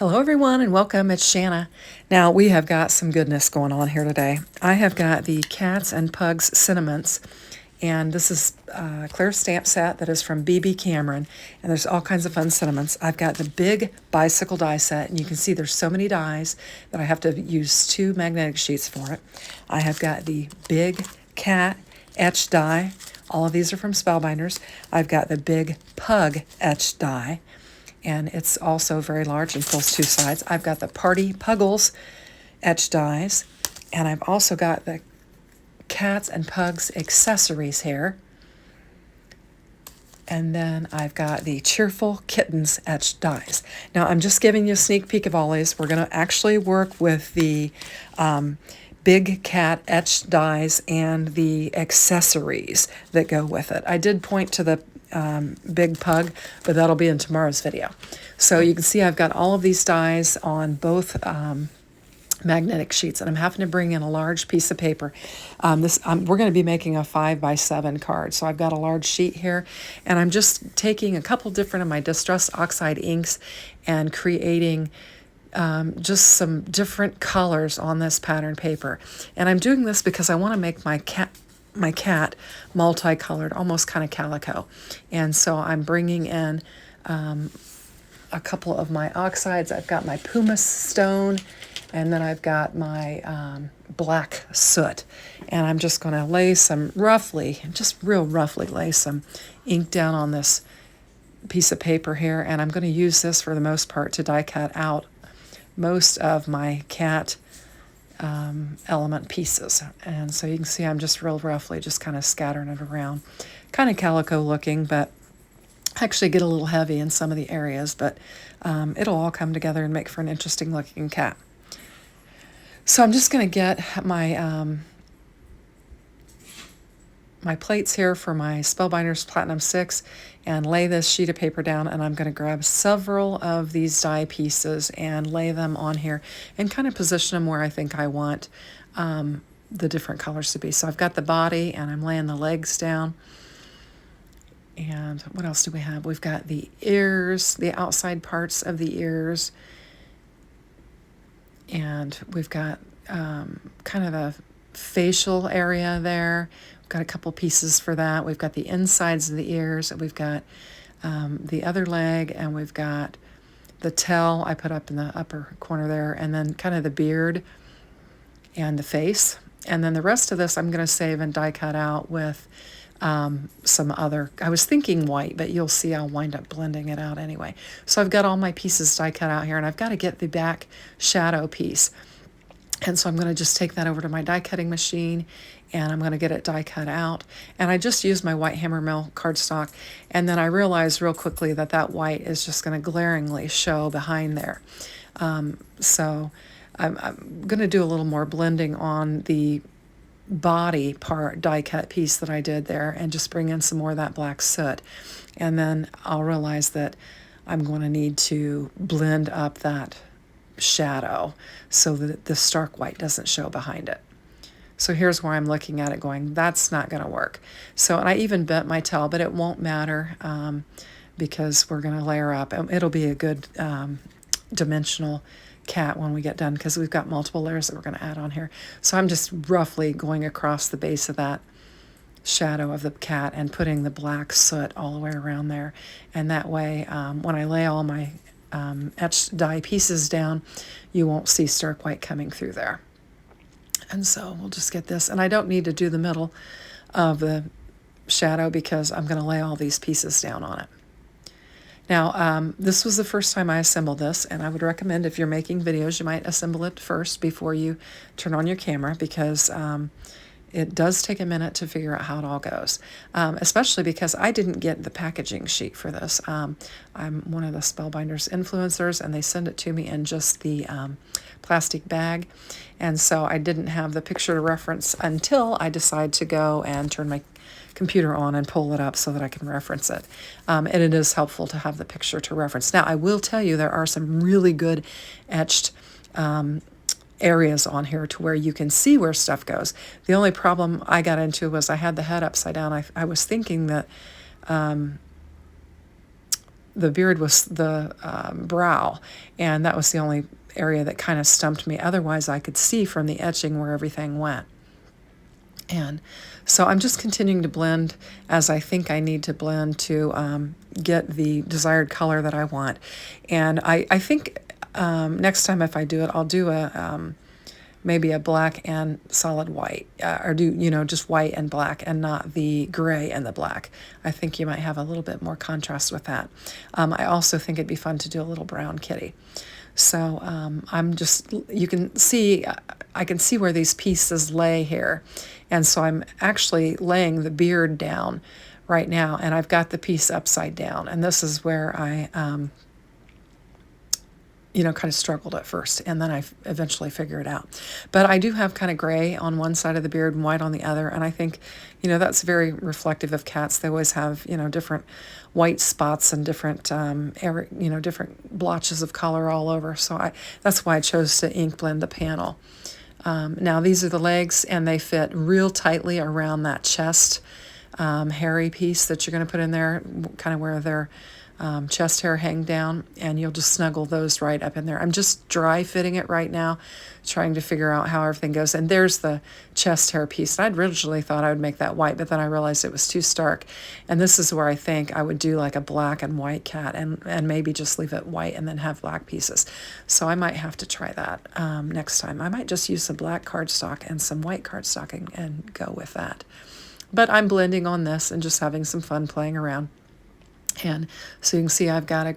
Hello everyone and welcome, it's Shanna. Now we have got some goodness going on here today. I have got the Cats and Pugs Sentiments, and this is a clear stamp set that is from BB Cameron, and there's all kinds of fun sentiments. I've got the big bicycle die set, and you can see there's so many dies that I have to use 2 magnetic sheets for it. I have got the Big Cat Etched Die. All of these are from Spellbinders. I've got the Big Pug Etched Die, and it's also very large and pulls 2 sides. I've got the Party Puggles Etched Dies, and I've also got the Cats and Pugs Accessories here. And then I've got the Cheerful Kittens Etched Dies. Now I'm just giving you a sneak peek of all these. We're going to actually work with the Big Cat Etched Dies and the accessories that go with it. I did point to the Big Pug, but that'll be in tomorrow's video. So you can see I've got all of these dies on both magnetic sheets, and I'm having to bring in a large piece of paper. We're going to be making a 5x7 card, so I've got a large sheet here, and I'm just taking a couple different of my Distress Oxide inks and creating just some different colors on this pattern paper. And I'm doing this because I want to make my cat multicolored, almost kind of calico. And so I'm bringing in a couple of my oxides. I've got my pumice stone, and then I've got my black soot. And I'm just going to lay some real roughly lay some ink down on this piece of paper here. And I'm going to use this for the most part to die cut out most of my cat element pieces. And so you can see I'm just real roughly just kind of scattering it around. Kind of calico looking, but actually get a little heavy in some of the areas, but it'll all come together and make for an interesting looking cat. So I'm just going to get my my plates here for my Spellbinders Platinum 6 and lay this sheet of paper down, and I'm going to grab several of these die pieces and lay them on here and kind of position them where I think I want the different colors to be. So I've got the body, and I'm laying the legs down. And what else do we have? We've got the ears, the outside parts of the ears, and we've got kind of a facial area there. We've got a couple pieces for that. We've got the insides of the ears, and we've got the other leg, and we've got the tail I put up in the upper corner there, and then kind of the beard and the face. And then the rest of this I'm going to save and die cut out with some other, I was thinking white, but you'll see I'll wind up blending it out anyway. So I've got all my pieces die cut out here, and I've got to get the back shadow piece. And so I'm going to just take that over to my die cutting machine, and I'm going to get it die cut out. And I just used my white hammer mill cardstock, and then I realized real quickly that that white is just going to glaringly show behind there. So I'm going to do a little more blending on the body part die cut piece that I did there, and just bring in some more of that black soot. And then I'll realize that I'm going to need to blend up that shadow so that the stark white doesn't show behind it. So here's where I'm looking at it going, that's not going to work. So, and I even bent my tail, but it won't matter because we're going to layer up. It'll be a good dimensional cat when we get done, because we've got multiple layers that we're going to add on here. So I'm just roughly going across the base of that shadow of the cat and putting the black soot all the way around there. And that way, when I lay all my etched die pieces down, you won't see stark white coming through there. And so we'll just get this, and I don't need to do the middle of the shadow because I'm going to lay all these pieces down on it. Now, this was the first time I assembled this, and I would recommend if you're making videos, you might assemble it first before you turn on your camera, because it does take a minute to figure out how it all goes, especially because I didn't get the packaging sheet for this. I'm one of the Spellbinders influencers, and they send it to me in just the plastic bag, and so I didn't have the picture to reference until I decide to go and turn my computer on and pull it up so that I can reference it. And it is helpful to have the picture to reference. Now, I will tell you there are some really good etched areas on here to where you can see where stuff goes. The only problem I got into was I had the head upside down. I was thinking that the beard was the brow, and that was the only area that kind of stumped me. Otherwise, I could see from the etching where everything went. And so I'm just continuing to blend as I think I need to blend to get the desired color that I want. And I think next time if I do it, I'll do a maybe a black and solid white, or do, just white and black and not the gray and the black. I think you might have a little bit more contrast with that. I also think it'd be fun to do a little brown kitty. So you can see, I can see where these pieces lay here. And so I'm actually laying the beard down right now, and I've got the piece upside down. And this is where I, kind of struggled at first, and then I eventually figure it out. But I do have kind of gray on one side of the beard and white on the other, and I think, that's very reflective of cats. They always have, different white spots and different, different blotches of color all over. So that's why I chose to ink blend the panel. Now these are the legs, and they fit real tightly around that chest hairy piece that you're going to put in there, kind of where their chest hair hang down, and you'll just snuggle those right up in there. I'm just dry fitting it right now, trying to figure out how everything goes. And there's the chest hair piece. I'd originally thought I would make that white, but then I realized it was too stark. And this is where I think I would do like a black and white cat, and maybe just leave it white and then have black pieces. So I might have to try that next time. I might just use some black cardstock and some white cardstock and go with that. But I'm blending on this and just having some fun playing around. And so you can see I've got a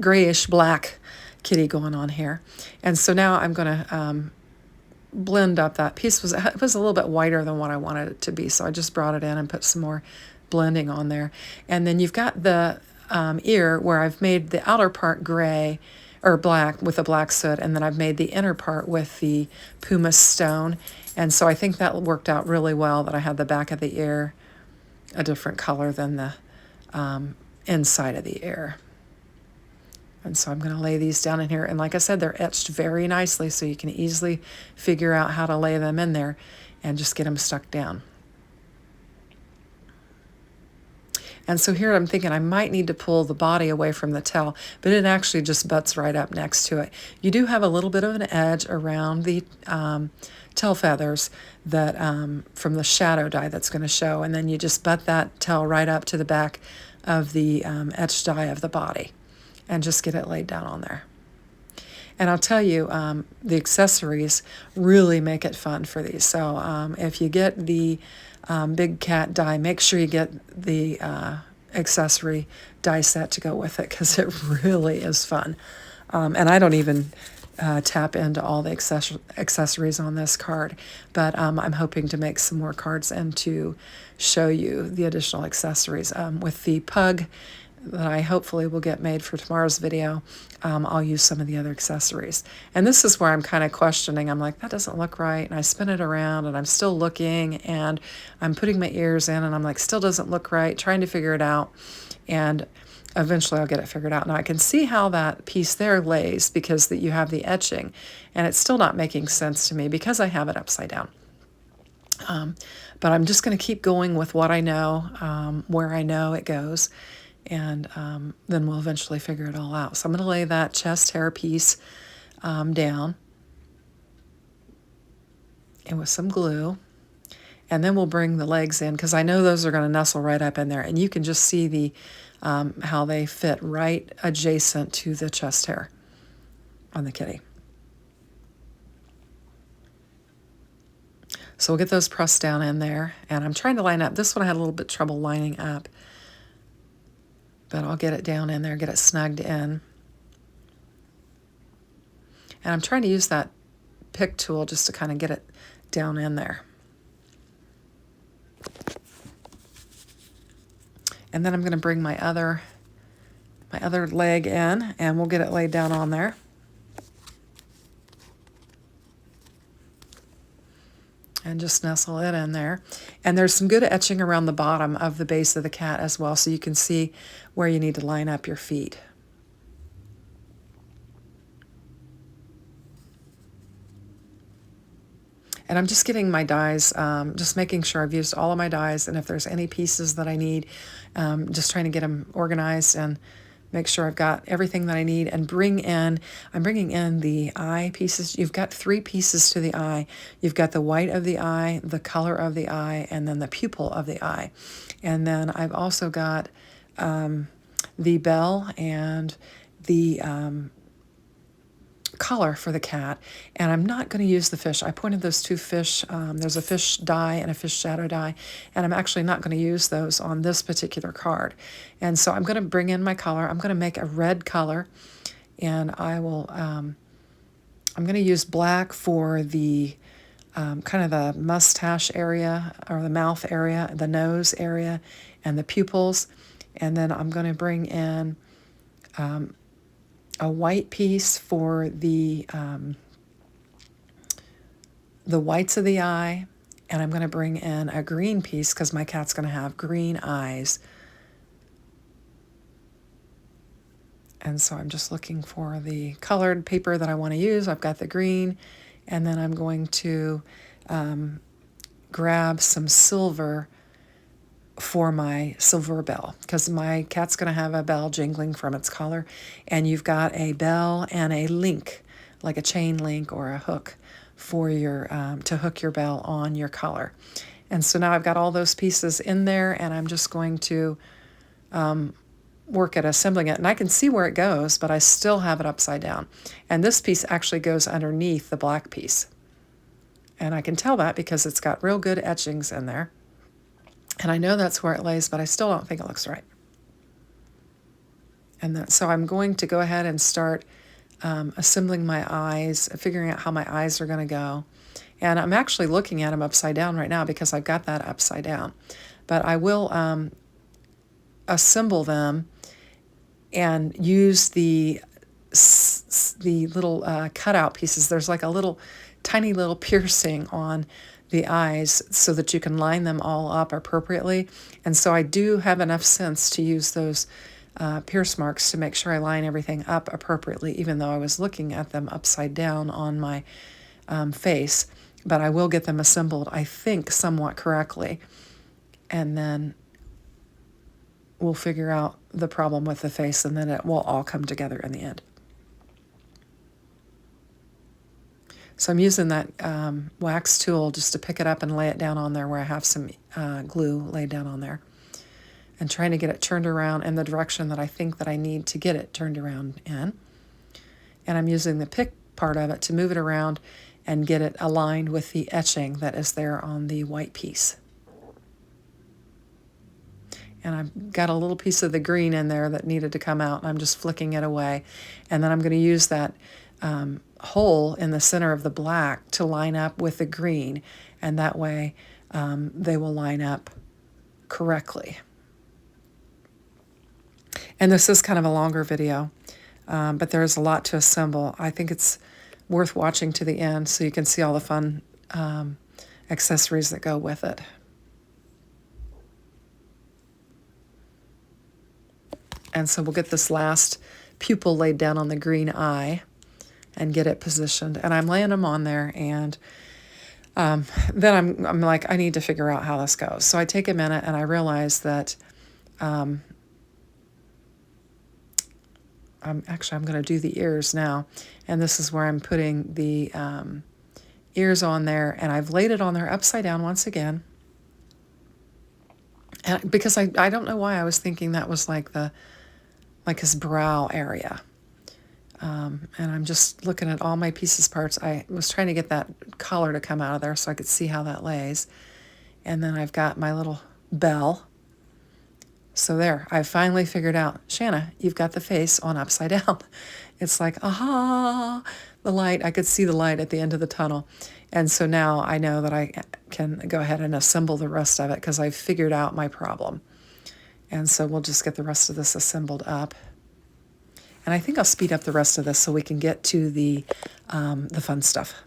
grayish black kitty going on here. And so now I'm going to blend up that piece. It was a little bit whiter than what I wanted it to be, so I just brought it in and put some more blending on there. And then you've got the ear where I've made the outer part gray or black with a black soot, and then I've made the inner part with the pumice stone. And so I think that worked out really well, that I had the back of the ear a different color than the inside of the ear. And so I'm going to lay these down in here. And like I said, they're etched very nicely, so you can easily figure out how to lay them in there and just get them stuck down. And so here I'm thinking I might need to pull the body away from the tail, but it actually just butts right up next to it. You do have a little bit of an edge around the tail feathers that from the shadow die that's going to show, and then you just butt that tail right up to the back of the etched die of the body and just get it laid down on there. And I'll tell you, the accessories really make it fun for these. So if you get the Big Cat die, make sure you get the accessory die set to go with it, because it really is fun. And I don't even tap into all the accessories on this card, but I'm hoping to make some more cards and to show you the additional accessories. With the pug that I hopefully will get made for tomorrow's video, I'll use some of the other accessories. And this is where I'm kind of questioning. I'm like, that doesn't look right. And I spin it around, and I'm still looking, and I'm putting my ears in, and I'm like, still doesn't look right, trying to figure it out. And eventually I'll get it figured out. Now I can see how that piece there lays, because that you have the etching, and it's still not making sense to me because I have it upside down. But I'm just going to keep going with what I know, where I know it goes, and then we'll eventually figure it all out. So I'm going to lay that chest hair piece down and with some glue, and then we'll bring the legs in, because I know those are going to nestle right up in there, and you can just see the how they fit right adjacent to the chest hair on the kitty. So we'll get those pressed down in there, and I'm trying to line up. This one I had a little bit trouble lining up, but I'll get it down in there, get it snugged in. And I'm trying to use that pick tool just to kind of get it down in there. And then I'm going to bring my other leg in, and we'll get it laid down on there. And just nestle it in there. And there's some good etching around the bottom of the base of the cat as well, so you can see where you need to line up your feet. And I'm just getting my dies, just making sure I've used all of my dies, and if there's any pieces that I need, just trying to get them organized and make sure I've got everything that I need, and I'm bringing in the eye pieces. You've got 3 pieces to the eye. You've got the white of the eye, the color of the eye, and then the pupil of the eye. And then I've also got the bell and the color for the cat, and I'm not going to use the fish. I pointed those 2 fish. There's a fish die and a fish shadow die, and I'm actually not going to use those on this particular card. And so I'm going to bring in my color. I'm going to make a red color, and I will. I'm going to use black for the kind of the mustache area or the mouth area, the nose area, and the pupils, and then I'm going to bring in a white piece for the whites of the eye, and I'm going to bring in a green piece because my cat's going to have green eyes. And so I'm just looking for the colored paper that I want to use. I've got the green, and then I'm going to grab some silver for my silver bell, because my cat's going to have a bell jingling from its collar, and you've got a bell and a link, like a chain link or a hook for your to hook your bell on your collar. And so now I've got all those pieces in there, and I'm just going to work at assembling it. And I can see where it goes, but I still have it upside down. And this piece actually goes underneath the black piece, and I can tell that because it's got real good etchings in there. And I know that's where it lays, but I still don't think it looks right. And so I'm going to go ahead and start assembling my eyes, figuring out how my eyes are going to go. And I'm actually looking at them upside down right now because I've got that upside down. But I will assemble them and use the little cutout pieces. There's like a little tiny little piercing on the eyes so that you can line them all up appropriately. And so I do have enough sense to use those pierce marks to make sure I line everything up appropriately, even though I was looking at them upside down on my face. But I will get them assembled, I think, somewhat correctly. And then we'll figure out the problem with the face, and then it will all come together in the end. So I'm using that wax tool just to pick it up and lay it down on there where I have some glue laid down on there, and trying to get it turned around in the direction that I think that I need to get it turned around in. And I'm using the pick part of it to move it around and get it aligned with the etching that is there on the white piece. And I've got a little piece of the green in there that needed to come out, and I'm just flicking it away. And then I'm going to use that hole in the center of the black to line up with the green, and that way they will line up correctly. And this is kind of a longer video, but there's a lot to assemble. I think it's worth watching to the end so you can see all the fun accessories that go with it. And so we'll get this last pupil laid down on the green eye and get it positioned. And I'm laying them on there, and then I'm like, I need to figure out how this goes. So I take a minute, and I realize that I'm going to do the ears now. And this is where I'm putting the ears on there, and I've laid it on there upside down once again. And because I don't know why I was thinking that was like his brow area. And I'm just looking at all my pieces parts. I was trying to get that collar to come out of there so I could see how that lays. And then I've got my little bell. So there, I finally figured out, Shanna, you've got the face on upside down. It's like, aha, the light. I could see the light at the end of the tunnel. And so now I know that I can go ahead and assemble the rest of it because I've figured out my problem. And so we'll just get the rest of this assembled up. And I think I'll speed up the rest of this so we can get to the fun stuff.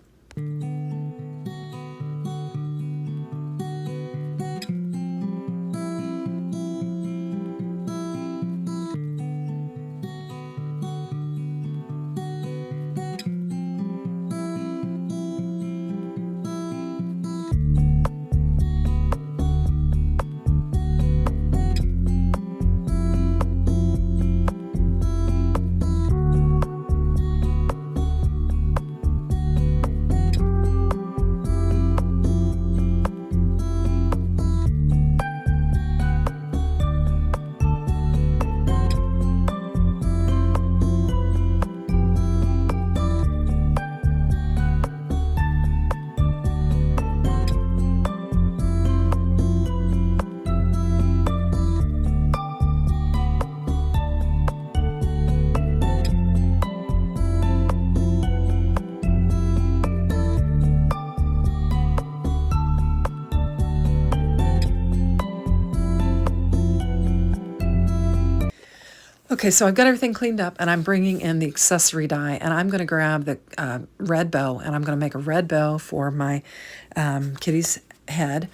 Okay, so I've got everything cleaned up and I'm bringing in the accessory die, and I'm going to grab the red bow, and I'm going to make a red bow for my kitty's head,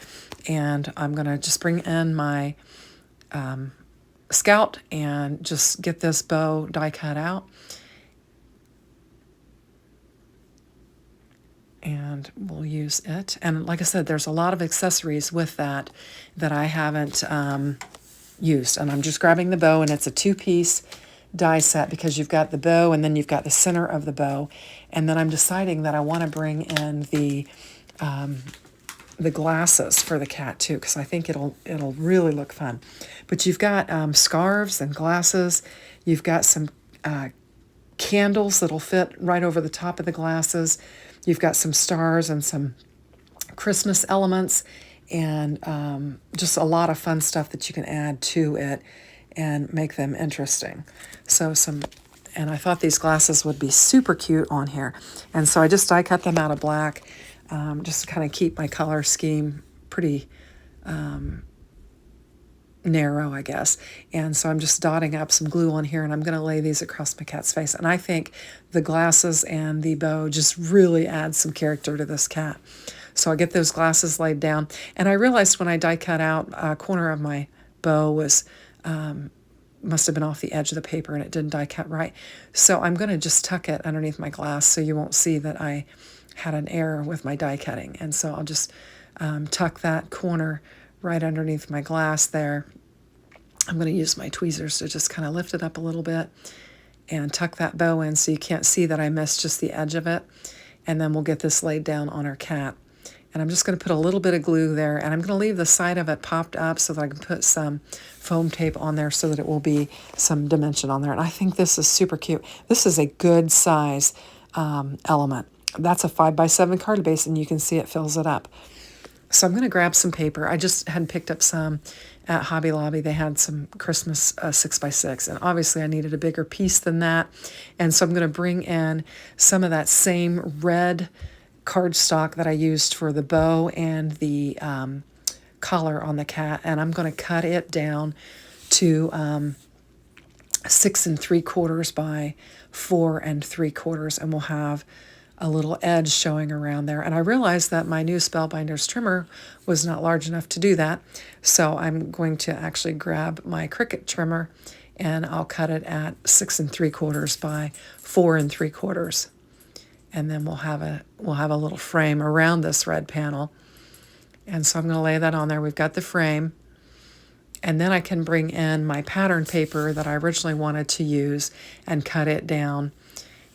and I'm going to just bring in my Scout and just get this bow die cut out. And we'll use it. And like I said, there's a lot of accessories with that I haven't used. And I'm just grabbing the bow, and it's a 2-piece die set because you've got the bow and then you've got the center of the bow. And then I'm deciding that I want to bring in the glasses for the cat too, because I think it'll really look fun. But you've got scarves and glasses. You've got some candles that'll fit right over the top of the glasses. You've got some stars and some Christmas elements, and just a lot of fun stuff that you can add to it and make them interesting. And I thought these glasses would be super cute on here. And so I just die cut them out of black, just to kind of keep my color scheme pretty narrow, I guess. And so I'm just dotting up some glue on here, and I'm going to lay these across my cat's face. And I think the glasses and the bow just really add some character to this cat. So I get those glasses laid down, and I realized when I die cut out, a corner of my bow was must have been off the edge of the paper, and it didn't die cut right. So I'm going to just tuck it underneath my glass so you won't see that I had an error with my die cutting. And so I'll just tuck that corner right underneath my glass there. I'm going to use my tweezers to just kind of lift it up a little bit and tuck that bow in so you can't see that I missed just the edge of it. And then we'll get this laid down on our cat. And I'm just going to put a little bit of glue there, and I'm going to leave the side of it popped up so that I can put some foam tape on there so that it will be some dimension on there. And I think this is super cute. This is a good size element. That's a 5x7 card base, and you can see it fills it up. So I'm going to grab some paper. I just had picked up some at Hobby Lobby. They had some Christmas 6x6, and obviously I needed a bigger piece than that. And so I'm going to bring in some of that same red cardstock that I used for the bow and the collar on the cat, and I'm going to cut it down to 6 3/4 by 4 3/4, and we'll have a little edge showing around there. And I realized that my new Spellbinders trimmer was not large enough to do that, so I'm going to actually grab my Cricut trimmer, and I'll cut it at 6 3/4 by 4 3/4. And then we'll have a little frame around this red panel. And so I'm going to lay that on there. We've got the frame. And then I can bring in my pattern paper that I originally wanted to use and cut it down.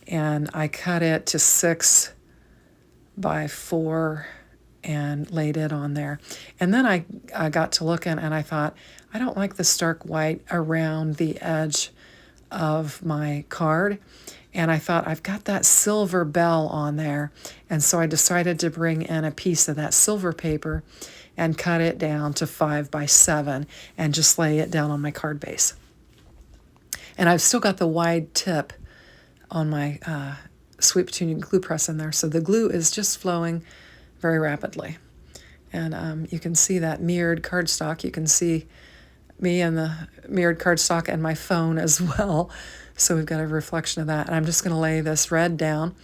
And I cut it to 6 by 4 and laid it on there. And then I got to looking, and I thought, I don't like the stark white around the edge of my card. And I thought, I've got that silver bell on there. And so I decided to bring in a piece of that silver paper and cut it down to 5 by 7 and just lay it down on my card base. And I've still got the wide tip on my Sweet Petunia glue press in there. So the glue is just flowing very rapidly. And you can see that mirrored cardstock. You can see me and the mirrored cardstock and my phone as well. So we've got a reflection of that. And I'm just going to lay this red down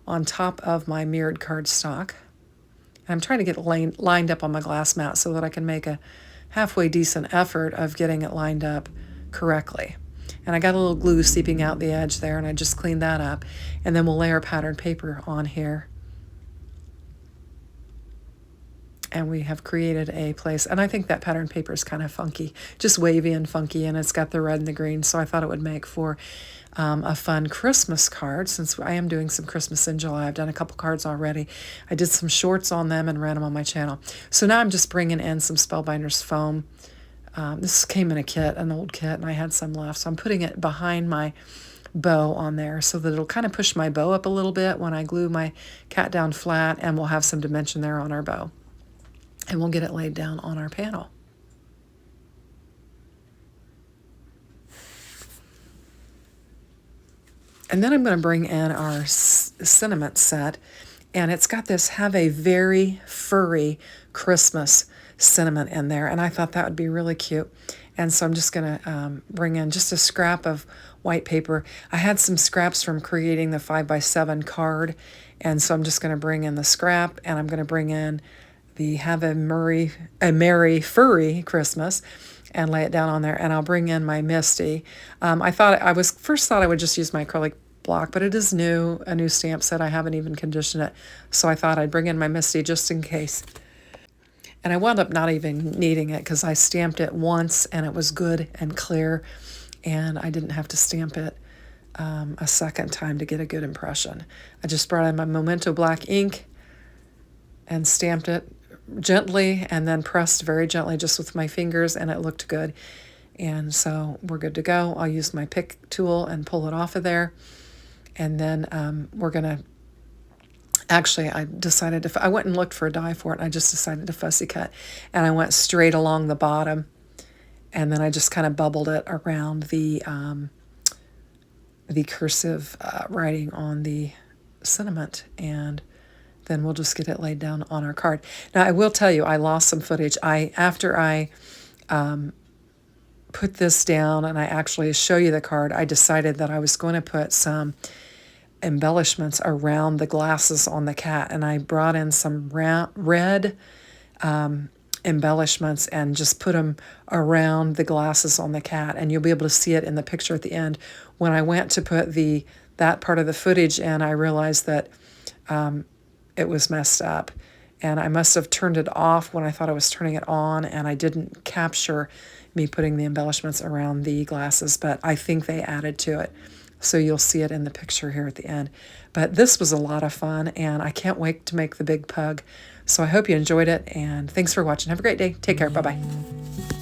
on top of my mirrored cardstock. And I'm trying to get it lined up on my glass mat so that I can make a halfway decent effort of getting it lined up correctly. And I got a little glue seeping out the edge there, and I just cleaned that up. And then we'll lay our pattern paper on here. And we have created a place, and I think that pattern paper is kind of funky, just wavy and funky, and it's got the red and the green, so I thought it would make for a fun Christmas card, since I am doing some Christmas in July. I've done a couple cards already. I did some shorts on them and ran them on my channel. So now I'm just bringing in some Spellbinders foam. This came in a kit, an old kit, and I had some left, so I'm putting it behind my bow on there so that it'll kind of push my bow up a little bit when I glue my cat down flat, and we'll have some dimension there on our bow. And we'll get it laid down on our panel. And then I'm going to bring in our sentiment set. And it's got this have a very furry Christmas sentiment in there, and I thought that would be really cute. And so I'm just going to bring in just a scrap of white paper. I had some scraps from creating the 5x7 card, and so I'm just going to bring in the scrap, and I'm going to bring in the Have a Merry Furry Christmas and lay it down on there, and I'll bring in my Misty. First thought I would just use my acrylic block, but it is new, a new stamp set. I haven't even conditioned it, so I thought I'd bring in my Misty just in case. And I wound up not even needing it because I stamped it once and it was good and clear, and I didn't have to stamp it a second time to get a good impression. I just brought in my Memento black ink and stamped it gently and then pressed very gently just with my fingers, and it looked good. And so we're good to go. I'll use my pick tool and pull it off of there. And then we're going to, actually, I went and looked for a die for it, and I just decided to fussy cut. And I went straight along the bottom, and then I just kind of bubbled it around the cursive writing on the sentiment, and then we'll just get it laid down on our card. Now, I will tell you, I lost some footage. After I put this down and I actually show you the card, I decided that I was going to put some embellishments around the glasses on the cat, and I brought in some red embellishments and just put them around the glasses on the cat, and you'll be able to see it in the picture at the end. When I went to put that part of the footage in, I realized that it was messed up, and I must have turned it off when I thought I was turning it on, and I didn't capture me putting the embellishments around the glasses, but I think they added to it. So you'll see it in the picture here at the end. But this was a lot of fun, and I can't wait to make the big pug. So I hope you enjoyed it, and thanks for watching. Have a great day. Take care. Bye-bye.